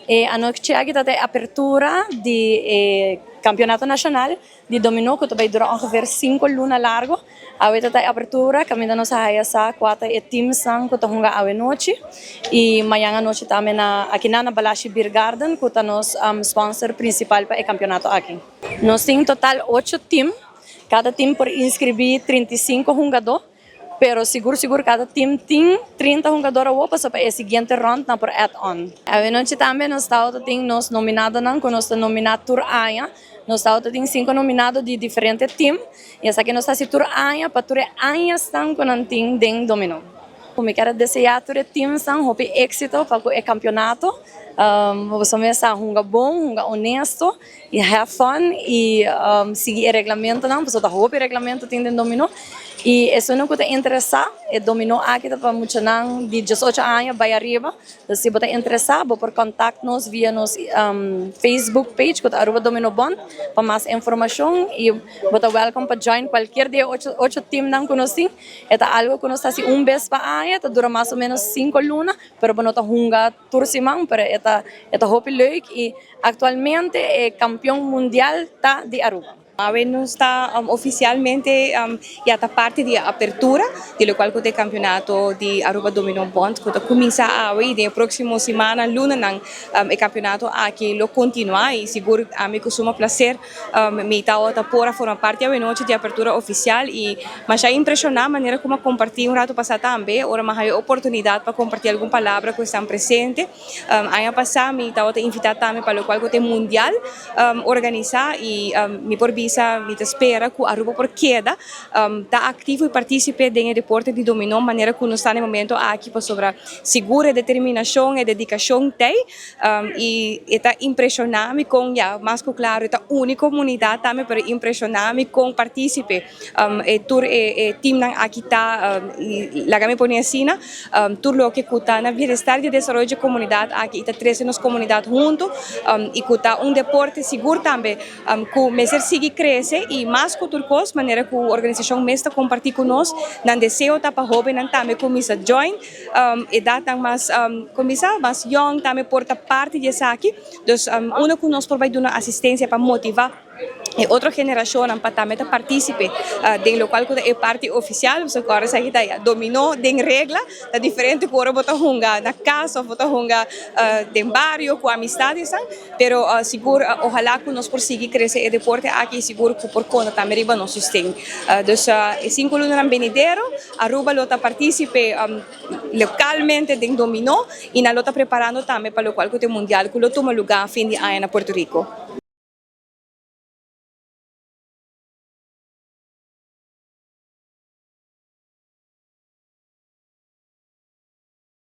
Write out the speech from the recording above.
E anoche aqui está a apertura de campeonato nacional de dominó que vai durar ongeveer 5 lunas largo. Ahorita está a apertura, caminhando a essa 4 teams que estão jogando a noite. E amanhã noite também aqui na Balashi Beer Garden, que está nos sponsor principal para o campeonato aqui. Nós temos total 8 teams, cada time por inscrever 35 jogadores. Pero seguro cada time tem 30 jogadores para a seguinte ronda por add-on. A noite também nós temos nominados com nosso nominado Tour Aya. Nós temos 5 nominados de diferentes times. E essa aqui nós temos Tour Aya, para Tour Aya estão com um time de dominó. Eu quero desejar a todos os times êxito para o campeonato. Vamos começar a jogar bom, jogar honesto, e have fun, e seguir o regulamento, não, porque o regulamento tem de dominó. E isso não que interessa, é dominó aqui para muitos de 18 anos vai arriba. Então, se você interessar, por contato-nos via nos Facebook page, que é @dominobond, para mais informação. E você é welcome para join qualquer dia 8 times não conhecem. É algo que nós fazemos vez para ano, dura mais ou menos 5 lunas, mas não está jogando por cima, mas é muito leuk. E atualmente é campeão mundial de Aruba. Não está oficialmente já está parte de apertura, do qual o campeonato de Aruba Dominó Bond, que começa a na próxima semana, luna, o campeonato aqui lo continua e seguro a mim costuma prazer me está por formar parte da noite de apertura oficial e mas já impressionar a maneira como compartilhar rato passado também, ora mais a oportunidade para compartilhar alguma palavra que estão presente. Ano passado me está invitado também para o qual o mundial organizar e me por me espera que Aruba por queda está ativo e participe no deporte de dominó, maneira que nós está no momento aqui para sobre segura determinação e dedicação tem e está impressionado com mais que claro esta única comunidade também para impressionar-me com participe e tur e time aqui está lá que me põe assim tur lo que cuta na bem-estar de desenvolvimento de comunidade aqui está 13 nas comunidades junto e cuta deporte seguro também que me seguir cresce e mais que tudo maneira que a organização mestra compartilha conosco não desejo para jovem não também começa a join e dá mais começa mais young também porta parte disso aqui então uma que nós provide uma assistência para motivar e outra geração para também participar do local que é parte oficial você agora sai daí dominó tem regra é diferente que agora botar jogar na casa botar jogar no barrio com amizades pero seguro ojalá que nós prosseguir crescer o deporte aqui seguro que por conta também riba não sustém então 5 lunas na Benedero Aruba lota participe localmente em dominó e na lota preparando também para o local que é mundial que lo toma lugar a fim de ano na Porto Rico.